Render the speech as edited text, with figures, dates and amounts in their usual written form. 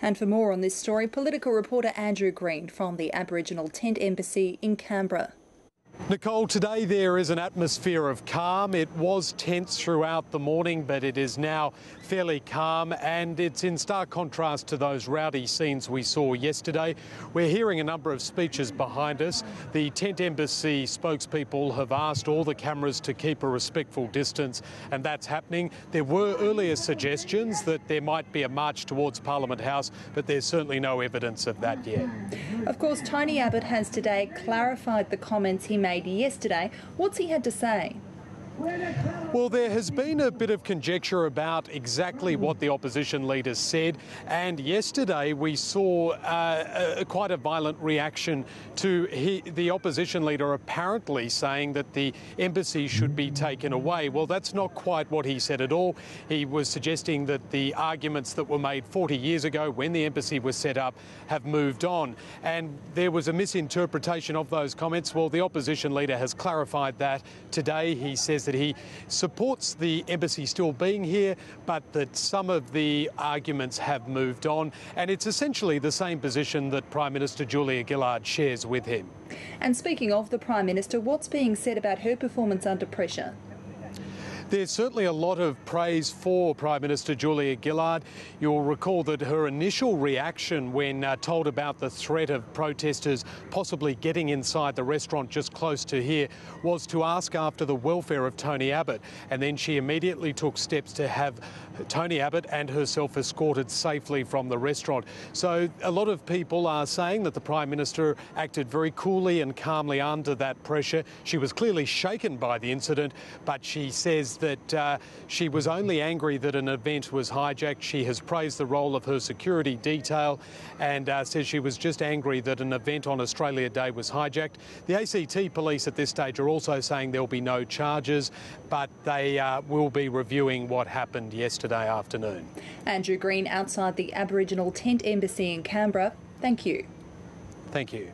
And for more on this story, political reporter Andrew Green from the Aboriginal Tent Embassy in Canberra. Nicole, today there is an atmosphere of calm. It was tense throughout the morning, but it is now fairly calm, and it's in stark contrast to those rowdy scenes we saw yesterday. We're hearing a number of speeches behind us. The Tent Embassy spokespeople have asked all the cameras to keep a respectful distance, and that's happening. There were earlier suggestions that there might be a march towards Parliament House, but there's certainly no evidence of that yet. Of course, Tony Abbott has today clarified the comments he made yesterday. What's he had to say? Well, there has been a bit of conjecture about exactly what the opposition leaders said, and yesterday we saw quite a violent reaction to the opposition leader apparently saying that the embassy should be taken away. Well, that's not quite what he said at all. He was suggesting that the arguments that were made 40 years ago when the embassy was set up have moved on, and there was a misinterpretation of those comments. Well, the opposition leader has clarified that today. He says that he supports the embassy still being here, but that some of the arguments have moved on. And it's essentially the same position that Prime Minister Julia Gillard shares with him. And speaking of the Prime Minister, what's being said about her performance under pressure? There's certainly a lot of praise for Prime Minister Julia Gillard. You'll recall that her initial reaction when told about the threat of protesters possibly getting inside the restaurant just close to here was to ask after the welfare of Tony Abbott, and then she immediately took steps to have Tony Abbott and herself escorted safely from the restaurant. So a lot of people are saying that the Prime Minister acted very coolly and calmly under that pressure. She was clearly shaken by the incident, but she says that she was only angry that an event was hijacked. She has praised the role of her security detail and says she was just angry that an event on Australia Day was hijacked. The ACT police at this stage are also saying there'll be no charges, but they will be reviewing what happened yesterday afternoon. Andrew Green outside the Aboriginal Tent Embassy in Canberra. Thank you. Thank you.